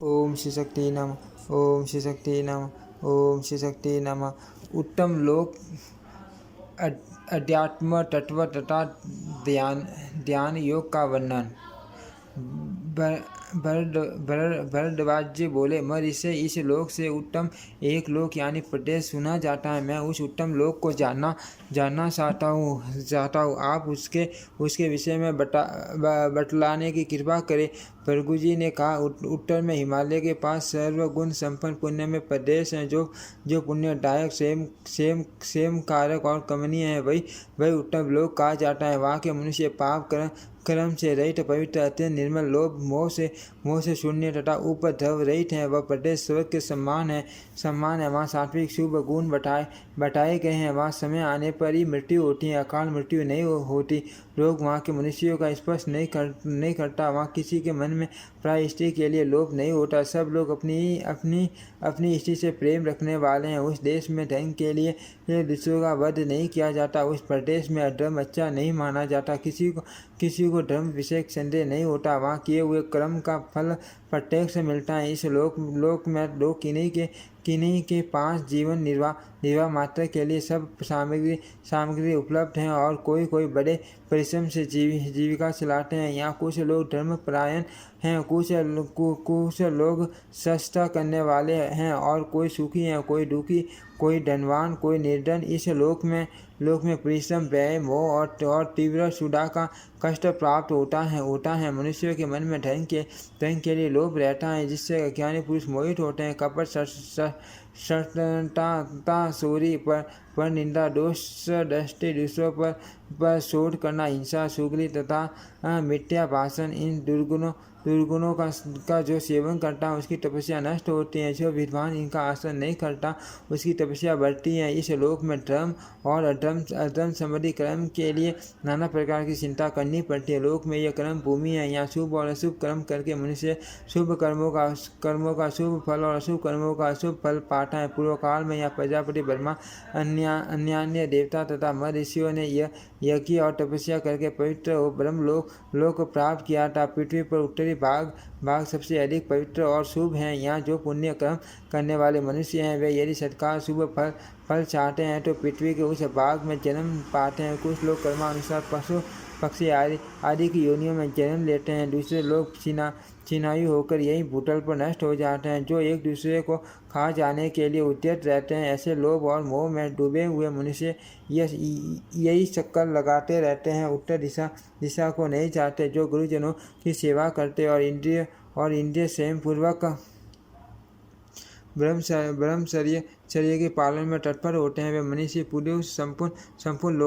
ओम श्री शक्ति नमः। ओम श्री शक्ति नमः। ओम श्री शक्ति नमः। उत्तम लोक अध्यात्म तत्व तथा ध्यान योग का वर्णन। भरद्वाज जी बोले, मनुष्य इस लोक से उत्तम एक लोक यानी प्रदेश सुना जाता है। मैं उस उत्तम लोक को जानना चाहता हूँ। आप उसके विषय में बतलाने की कृपा करें। भृगु जी ने कहा, उत्तर में हिमालय के पास सर्वगुण संपन्न पुण्य में प्रदेश है, जो पुण्यदायक सेम कारक और कमनीय है, वही उत्तम लोक कहा जाता है। वहाँ के मनुष्य पाप कर्म से रहित, पवित्र, अत्यंत निर्मल, लोभ मोह से शून्य तथा उपद्रव रहित है। वह प्रदेश स्वर्ग के समान है। वहाँ सात्विक शुभ गुण बताए गए हैं। वहाँ समय आने पर ही मृत्यु होती है, अकाल मृत्यु नहीं होती। रोग वहाँ के मनुष्यों का स्पर्श नहीं करता। वहाँ किसी के मन में प्राय स्त्री के लिए लोभ नहीं होता। सब लोग अपनी स्त्री से प्रेम रखने वाले हैं। उस देश में धन के लिए दूसरों का वध नहीं किया जाता। उस प्रदेश में अधर्म अच्छा नहीं माना जाता। किसी को धर्म विषयक संदेह नहीं होता। वहाँ किए हुए कर्म का फल प्रत्यक्ष मिलता है। इस लोक में दो किन्हीं के पास जीवन निर्वाह मात्र के लिए सब सामग्री उपलब्ध है और कोई बड़े परिश्रम से जीविका चलाते हैं। यहाँ कुछ लोग धर्मपरायण हैं, कुछ लोग सस्ता करने वाले हैं और कोई सुखी हैं, कोई दुखी, कोई धनवान, कोई निर्धन। इस लोक में परिश्रम, व्यय, मोह और तीव्र क्षुधा का कष्ट प्राप्त होता है। मनुष्यों के मन में धन के लिए लोभ रहता है, जिससे अज्ञानी पुरुष मोहित होते हैं। कपट, सत्यता, चोरी, पर निंदा, दोष दृष्टि, दूसरों पर शोध करना, हिंसा, चुगली तथा मिथ्या भाषण, इन दुर्गुणों का जो सेवन करता है उसकी तपस्या नष्ट होती है। जो विद्वान इनका आश्रय नहीं करता उसकी तपस्या बढ़ती है। इस लोक में धर्म और अधर्म संबंधी कर्म के लिए नाना प्रकार की चिंता करनी पड़ती है। लोक में यह कर्म भूमि है। यहाँ शुभ और अशुभ कर्म करके मनुष्य शुभ कर्मों का शुभ फल और अशुभ कर्मों का अशुभ फल पाता है। पूर्व काल में यहाँ प्रजापति, ब्रह्मा, अन्य देवता तथा महर्षियों ने यज्ञ और तपस्या करके पवित्र ब्रह्म लोक प्राप्त किया था। पृथ्वी पर उत्तरी भाग सबसे अधिक पवित्र और शुभ है। यहाँ जो पुण्य कर्म करने वाले मनुष्य हैं, वे यदि सत्कार शुभ फल चाहते हैं तो पृथ्वी के उस भाग में जन्म पाते हैं। कुछ लोग कर्मानुसार पशु पक्षी आदि की योनियों में जन्म लेते हैं। दूसरे लोग चिनायु होकर यही भूतल पर नष्ट हो जाते हैं। जो एक दूसरे को खा जाने के लिए उद्यत रहते हैं, ऐसे लोभ और मोह में डूबे हुए मनुष्य यही चक्कर लगाते रहते हैं। उत्तर दिशा को नहीं चाहते। जो गुरुजनों की सेवा करते और इंद्रिय संयम पूर्वक ब्रह्मचर्य के पालन में तत्पर होते हैं, वे मनुष्य पुरुष संपूर्ण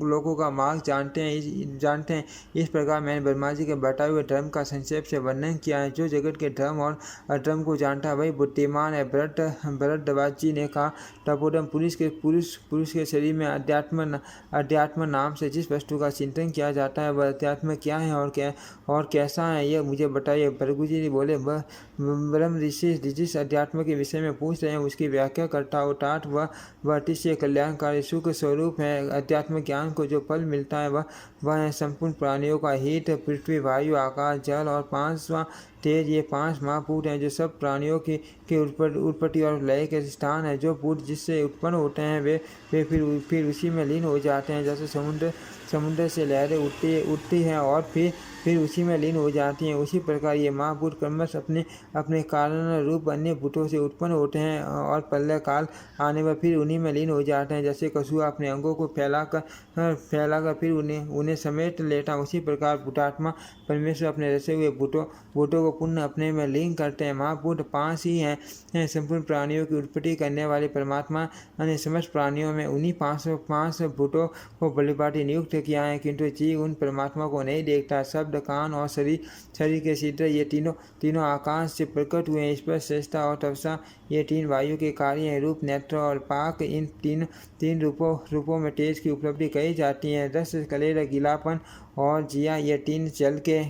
लोगों का मार्ग जानते हैं। इस प्रकार मैंने ब्रह्मा जी के बताए हुए धर्म का संक्षेप से वर्णन किया है। जो जगत के धर्म और अधर्म को जानता है वही बुद्धिमान है। भरद्वाज जी ने कहा, तपोधर्म पुरुष के शरीर में अध्यात्म नाम से जिस वस्तु का चिंतन किया जाता है, वह अध्यात्म क्या है और कैसा है, यह मुझे बताइए। भृगु जी बोले, वह ब्रह्म ऋषि जिस अध्यात्म के विषय में पूछ रहे हैं उसकी व्याख्या करता हो, अर्थात वह अतिशय कल्याणकारी सुख स्वरूप है। अध्यात्म ज्ञान को जो फल मिलता है वह है संपूर्ण प्राणियों का हित। पृथ्वी, वायु, आकाश, जल और पांचवां तेज, ये 5 महाभूत हैं जो सब प्राणियों के उत्पत्ति और लय के स्थान है। जो भूत जिससे उत्पन्न होते हैं वे फिर उसी में लीन हो जाते हैं। जैसे समुद्र से लहरें उठती हैं और फिर उसी में लीन हो जाती हैं, उसी प्रकार ये महाभूत क्रमश अपने कारण रूप अन्य भूतों से उत्पन्न होते हैं और प्रलय काल आने पर फिर उन्हीं में लीन हो जाते हैं। जैसे कछुआ अपने अंगों को फैलाकर फिर उन्हें समेट लेता है, उसी प्रकार भूतात्मा परमेश्वर अपने रचे हुए भूतों को पुनः अपने में लीन करते हैं। महाभूत 5 ही हैं। संपूर्ण प्राणियों की उत्पत्ति करने वाले परमात्मा ने समस्त प्राणियों में उन्हीं 5 भूतों को बलिभांति नियुक्त किया है, किंतु जीव उन परमात्मा को नहीं देखता। शब्द, कान और शरीर के छिद्र, ये तीनों आकाश से प्रकट हुए हैं। स्पर्श, चेष्टा और तपसा, ये 3 वायु के कार्य हैं। रूप, नेत्र और पाक, इन तीन रूपों में तेज की उपलब्धि कही जाती है। रस, कलेर, गीलापन और जिया, ये 3 जल के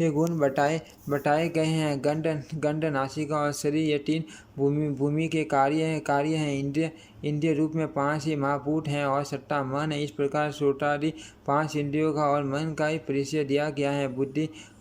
गुण बताए गए हैं। गंध, नासिका और शरीर, ये 3 भूमि के कार्य हैं। इंद्रिय रूप में 5 ही महाभूत हैं और सत्ता मन है। इस प्रकार श्रोत्रादि 5 इंद्रियों का और मन का ही परिचय दिया गया है।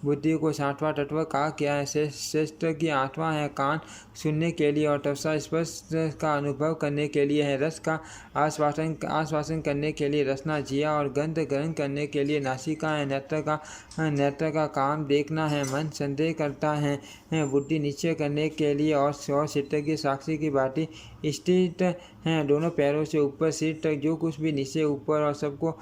बुद्धि को 7वां तत्व कहा गया है। श्रेष्ठ की 8वां है कान सुनने के लिए और तत्सा स्पर्श का अनुभव करने के लिए है। रस का आस्वासन करने के लिए रसना जिया और गंध ग्रहण करने के लिए नासिका है। नेत्र का काम देखना है। मन संदेह करता है। बुद्धि निश्चय करने के लिए और चित्त की साक्षी की भांति स्थित हैं। दोनों पैरों से ऊपर सिर तक जो कुछ भी नीचे ऊपर और सबको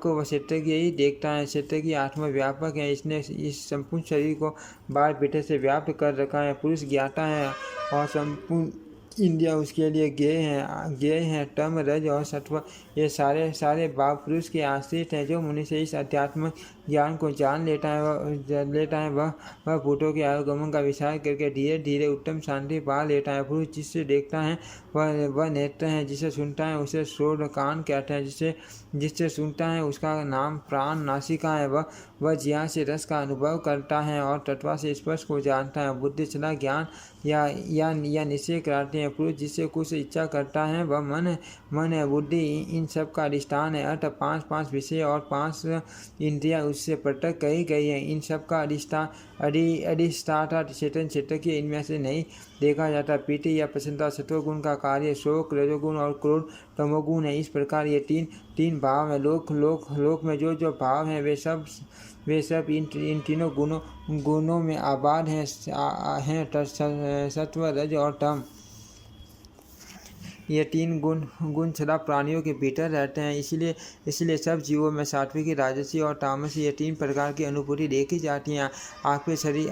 वह क्षेत्र की ही देखता है। क्षेत्र की आत्मा व्यापक है। इसने इस संपूर्ण शरीर को बाहर भीतर से व्याप्त कर रखा है। पुरुष ज्ञाता है और संपूर्ण इंद्रियाँ उसके लिए ज्ञेय हैं। तम रज और सत्व ये सारे भाव पुरुष के आश्रित हैं। जो मुनि से इस अध्यात्म ज्ञान को जान लेता है वह भूतों के आगमन का विचार करके धीरे धीरे उत्तम शांति पा लेता है। पुरुष जिससे देखता है वह नेत्र है। जिसे सुनता है उसे श्रोत्र कान कहते हैं। जिससे सुनता है उसका नाम प्राण नासिका है। वह जिह्वा से रस का अनुभव करता है और तत्वा से स्पर्श को जानता है। बुद्धि सदा ज्ञान या निश्चय कराती है। पुरुष जिससे कुछ इच्छा करता है वह मन है। बुद्धि इन सब का अधिष्ठान है। अतः 5 विषय और 5 इंद्रियां उससे पृथक कही गई है। इन सब का अधिष्ठाता चेतन क्षेत्र की इनमें से नहीं देखा जाता। प्रीति या प्रसन्नता सत्वगुण का कार्य, शोक रजोगुण और क्रोध तमोगुण है। इस प्रकार ये तीन भाव है। लोक में जो भाव हैं वे सब इन तीनों गुणों में आबाद हैं सत्व रज और तम। ये 3 गुण सदा प्राणियों के भीतर रहते हैं। इसलिए सब जीवों में सात्विकी राजसी और तामसी ये 3 प्रकार की अनुभूति देखी जाती हैं। आपके शरीर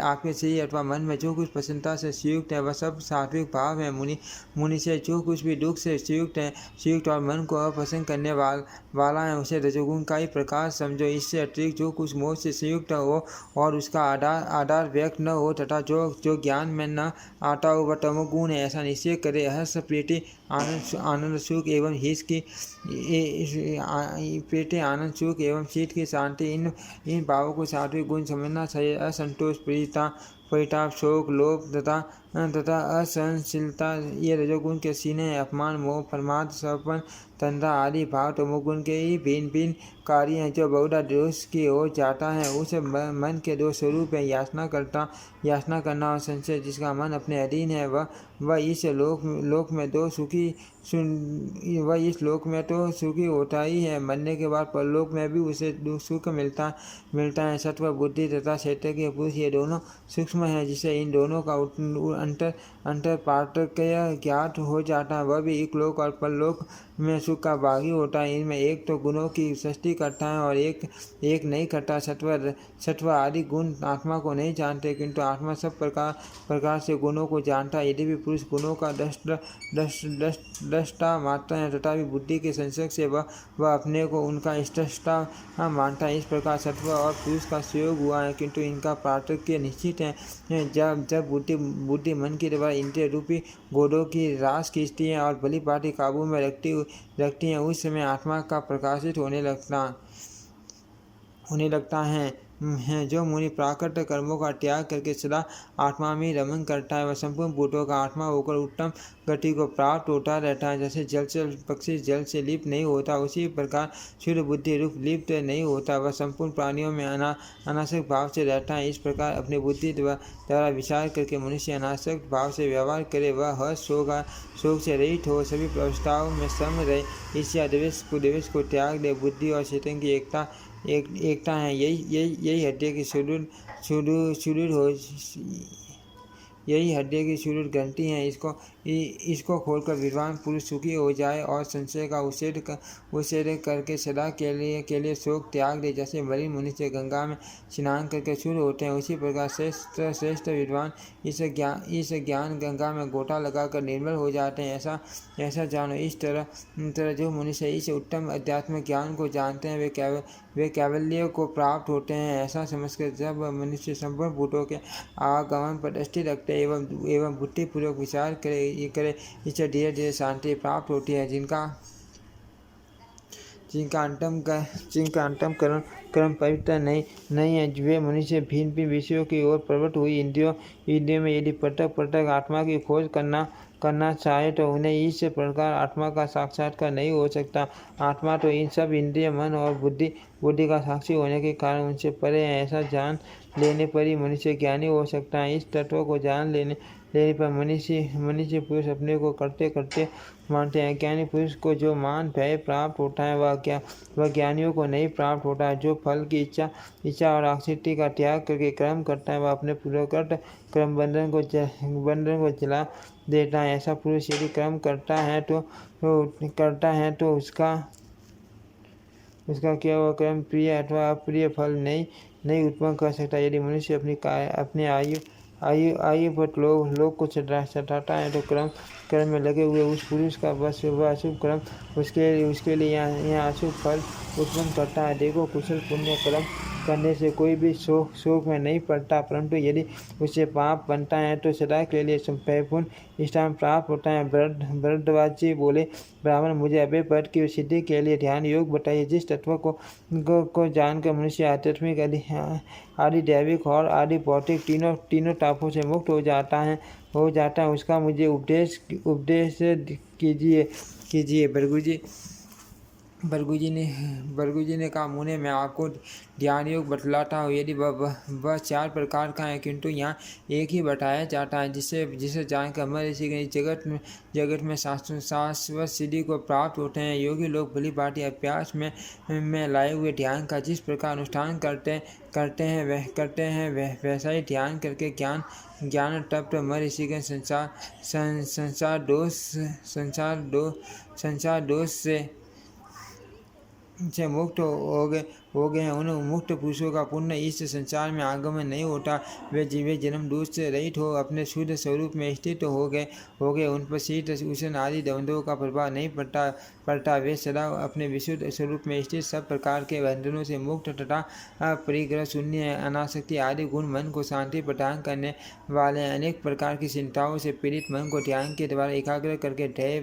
अथवा मन में जो कुछ प्रसन्नता से संयुक्त है वह सब सात्विक भाव है। मुनि से जो कुछ भी दुख से संयुक्त और मन को अप्रसन्न करने वाला है उसे रजोगुण का ही प्रकाश समझो। इससे अतिरिक्त जो कुछ मोह से संयुक्त हो और उसका आधार व्यक्त न हो तथा जो ज्ञान में न आता हो वह तमोगुण है। ऐसा निश्चय करे। हर्ष प्रीति आनंद सुख एवं हित की प्रीति आनंद सुख एवं शीत की शांति इन भावों को सात्विक गुण समझना चाहिए। असंतोष परिताप शोक लोभ तथा असहनशीलता ये रजोगुण के सीने हैं। अपमान मोह प्रमाद सर्पण तंद्रा आदि भाव तमोगुण के ही भिन्न कार्य हैं। जो बहुधा दोष की ओर जाता है उस मन के 2 स्वरूप है। याचना करना और संशय। जिसका मन अपने अधीन है वह इस लोक में तो सुखी होता ही है। मरने के बाद परलोक में भी उसे सुख मिलता है। सत्व बुद्धि तथा क्षेत्र के पुरुष ये दोनों सूक्ष्म हैं। जिसे इन दोनों का अंतर पार्थक्य ज्ञात हो जाता है वह भी इकलोक और परलोक में सुख का भागी होता है। इनमें एक तो गुणों की सृष्टि करता है और एक नहीं करता। सत्व आदि गुण आत्मा को नहीं जानते किंतु आत्मा सब प्रकार से गुणों को जानता है। यदि भी पुरुष गुणों का दृष्टा मात्र है तथापि बुद्धि के संसर्ग से वह अपने को उनका स्रष्टा मानता है। इस प्रकार सत्व और पुरुष का संयोग हुआ है किंतु इनका पार्थक्य निश्चित है। जब बुद्धि मन की द्वारा इंद्रिय रूपी घोड़ों की रास खींचती है और भली भांति काबू में रखती हैं उस समय आत्मा का प्रकाशित होने लगता है। जो मुनि प्राकृत कर्मों का त्याग करके सदा आत्मा में रमन करता है वह संपूर्ण भूतों का आत्मा होकर उत्तम गति को प्राप्त होता रहता है। जैसे जल से पक्षी जल से लिप्त नहीं होता उसी प्रकार शुद्ध बुद्धि रूप लिप्त नहीं होता। वह संपूर्ण प्राणियों में अनासक्त भाव से रहता है। इस प्रकार अपनी बुद्धि द्वारा विचार करके मनुष्य अनासक्त भाव से व्यवहार करे। वह हर्ष शोक से रहित हो सभी अवस्थाओं में सम रहे। ईर्ष्या द्वेष को त्याग दे। बुद्धि और चेतन की एकता है। यही हृदय की सुदृढ़ ग्रंथि है। इसको खोलकर विद्वान पुरुष सुखी हो जाए और संशय का उच्छेद करके सदा के लिए शोक त्याग दे। जैसे मलिन मुनि से गंगा में स्नान करके शुद्ध होते हैं उसी प्रकार श्रेष्ठ विद्वान इस ज्ञान गंगा में गोटा लगाकर निर्मल हो जाते हैं। ऐसा जानो। इस तरह जो मनुष्य इस उत्तम अध्यात्म ज्ञान को जानते हैं वे कैवल्य को प्राप्त होते हैं। ऐसा समझकर जब मनुष्य संपूर्ण भूतों के आगमन पर दृष्टि रखते एवं बुद्धिपूर्वक विचार करे इससे धीरे धीरे शांति प्राप्त होती है। जिनका अंतम कर्म पवित्र नहीं है, वे मनुष्य भिन्न भिन्न विषयों की ओर प्रवृत्त हुई इंद्रियों में यदि पटक पटक आत्मा की खोज करना चाहे तो उन्हें इस प्रकार आत्मा का साक्षात्कार नहीं हो सकता। आत्मा तो इन सब इंद्रिय, मन और बुद्धि का साक्षी होने के कारण उनसे परे है। ऐसा जान लेने पर ही मनुष्य ज्ञानी हो सकता है। इस तत्व को जान लेने पर मनुष्य पुरुष अपने को करते करते मानते हैं। ज्ञानी पुरुष को जो मान भय प्राप्त होता है वह ज्ञानियों को नहीं प्राप्त होता है। जो फल की इच्छा और आसक्ति का त्याग करके कर्म करता है वह अपने पूर्वकृत कर्म बंधन को जला देता है। ऐसा पुरुष यदि कर्म करता है तो उसका क्या वह कर्म प्रिय अथवा अप्रिय फल नहीं उत्पन्न कर सकता। यदि मनुष्य अपने आयु पर लोग को सताता है तो कर्म में लगे हुए उस पुरुष का बस वह अशुभ कर्म उसके लिए यहाँ अशुभ फल उत्पन्न करता है। देखो, कुशल पुण्य कर्म करने से कोई भी शोक में नहीं पड़ता, परंतु यदि उससे पाप बनता है तो सदा के लिए संपूर्ण स्थान प्राप्त होता है। भरद्वाज जी बोले, ब्राह्मण, मुझे अभय पद की सिद्धि के लिए ध्यान योग बताइए। जिस तत्व को जानकर मनुष्य आध्यात्मिक आदि दैविक और आदि भौतिक तीनों तापों से मुक्त हो जाता है उसका मुझे उपदेश कीजिए। भृगु जी ने कहा, मुने, मैं आपको ध्यान योग बतलाता हूँ। यदि वह 4 प्रकार का है, किंतु यहाँ एक ही बताया जाता है, जिसे जानकर महर्षि जगत में शाश्वत सिद्धि को प्राप्त होते हैं। योगी लोग भली भांति अभ्यास में लाए हुए ध्यान का जिस प्रकार अनुष्ठान करते हैं वैसा ही ध्यान करके ज्ञान तप्त महर्षिगण संसार दोष से मुक्त हो गए हैं। उन मुक्त पुरुषों का पुण्य इस संसार में आगमन नहीं होता। वे जन्म दोष से रहित हो अपने शुद्ध स्वरूप में स्थित हो गए। उन पर शीत उष्ण आदि द्वंद्वों का प्रभाव नहीं पड़ता। वे सदा अपने विशुद्ध स्वरूप में स्थित सब प्रकार के बंधनों से मुक्त तथा परिग्रह शून्य अनासक्ति आदि गुण मन को शांति प्रदान करने वाले अनेक प्रकार की चिंताओं से पीड़ित मन को ध्यान के द्वारा एकाग्र करके ध्येय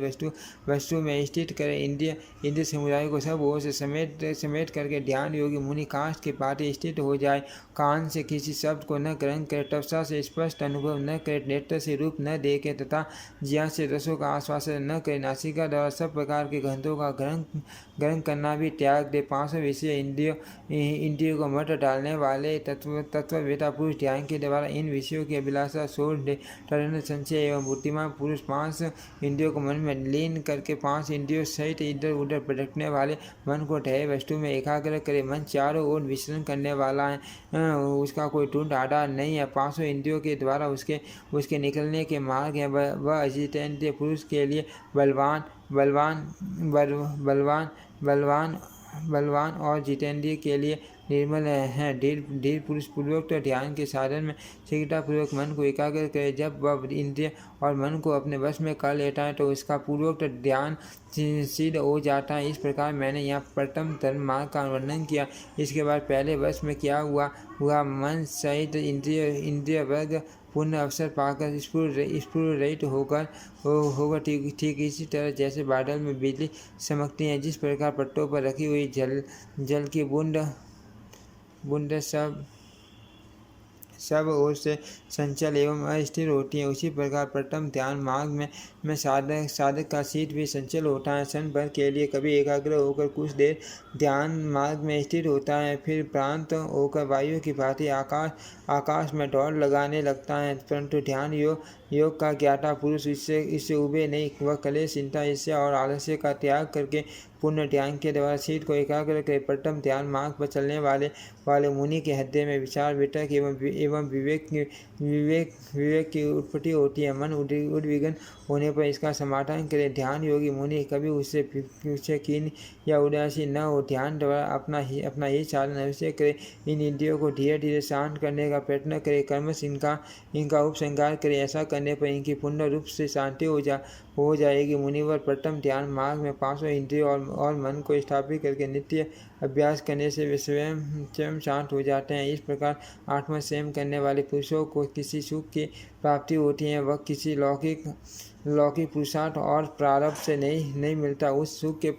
वस्तु में स्थित करें। इंद्रिय समुदाय को सब ओर से समेट करके ध्यान योगी मुनि काष्ठ के पाते स्थित हो जाए। कान से किसी शब्द को न ग्रहण करे, तपसा से स्पष्ट अनुभव न करे, नेत्र से रूप न देखे तथा जिह्वा से रसों का आस्वादन न करे। नासिका द्वारा सब प्रकार के गंधों का ग्रहण करना भी त्याग दे। 5 विषय इंद्रियों को मत डालने वाले तत्ववेता पुरुष ध्यान के द्वारा इन विषयों की अभिलाषा छोड़ दे। तदनंतर संशय एवं बुद्धिमान पुरुष 5 इंद्रियों को मन में लीन करके 5 इंद्रियों सहित इधर उधर भटकने वाले मन को ध्येय वस्तु में एकाग्र करे। मन चारों ओर विचरण करने वाला है, उसका कोई टूट आधार नहीं है। 5 इंद्रियों के द्वारा उसके निकलने के मार्ग है। वह अजितेंद्रिय पुरुष के लिए बलवान और जितेंद्रिय के लिए निर्मल है। धीर पुरुष पूर्वोक्त ध्यान के साधन में शीघ्रतापूर्वक मन को एकाग्र करे। जब वह इंद्रिय और मन को अपने वश में कर लेता है तो उसका पूर्वोक्त ध्यान सिद्ध हो जाता है। इस प्रकार मैंने यहाँ प्रथम धर्म मार्ग का वर्णन किया। इसके बाद पहले वश में क्या हुआ मन सहित इंद्रिय वर्ग पुण्य अवसर पाकर स्फुर रहित होगा। ठीक इसी तरह जैसे बादल में बिजली चमकती है, जिस प्रकार पट्टों पर रखी हुई जल की बूंद सब ओर से संचल एवं अस्थिर होती है, उसी प्रकार प्रथम ध्यान मार्ग में साधक का शीत भी संचल होता है। क्षण भर के लिए कभी एकाग्र होकर कुछ देर ध्यान मार्ग में स्थिर होता है, फिर प्रांत होकर वायु की भांति आकाश में दौड़ लगाने लगता है। परंतु ध्यान योग का ज्ञाता पुरुष इससे उबे नहीं। वह कलेश, चिंता, ईर्ष्या और आलस्य का त्याग करके पूर्ण ध्यान के द्वारा शीत को एकाग्र करे। प्रथम ध्यान मार्ग पर चलने वाले मुनि के हृदय में विचार, वितर्क एवं विवेक की उत्पत्ति होती है। मन उद्विग्न होने पर इसका समाधान करे। ध्यान योगी मुनि कभी उससे कीन या उदासीन न हो। ध्यान द्वारा अपना ही साधन अवश्य करे। इन इंद्रियों को धीरे धीरे शांत करने का प्रयत्न करे। कर्मश इनका उपसंहार करे। ऐसा करने पर इनकी पूर्ण रूप से शांति हो जाएगी। मुनिवर प्रथम ध्यान मार्ग में 5 इंद्रियों और मन को स्थापित करके नित्य अभ्यास करने से वे स्वयं शांत हो जाते हैं। इस प्रकार आत्मा संयम करने वाले पुरुषों को किसी सुख की प्राप्ति होती है। वह किसी लौकिक पुरुषार्थ और प्रारब्ध से नहीं मिलता। उस सुख के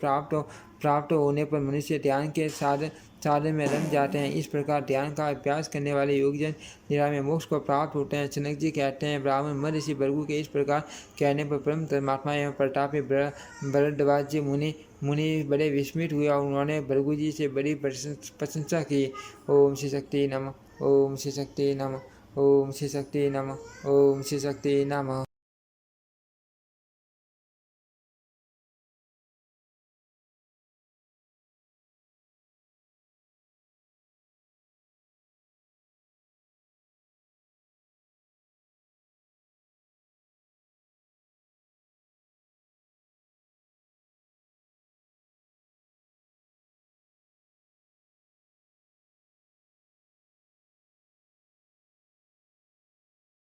प्राप्त होने पर मनुष्य ध्यान के साधन में रम जाते हैं। इस प्रकार ध्यान का अभ्यास करने वाले योगीजन निरामय मोक्ष को प्राप्त होते हैं। जनक जी कहते हैं, ब्राह्मण महर्षि भृगु के इस प्रकार कहने पर परम धर्मात्मा एवं प्रतापी भरद्वाज मुनि बड़े विस्मित हुए और उन्होंने भृगु जी से बड़ी प्रशंसा की। ओम श्री शक्ति नमः। ओम श्री शक्ति नमः। ओम श्री शक्ति नमः। ओम श्री शक्ति नमः।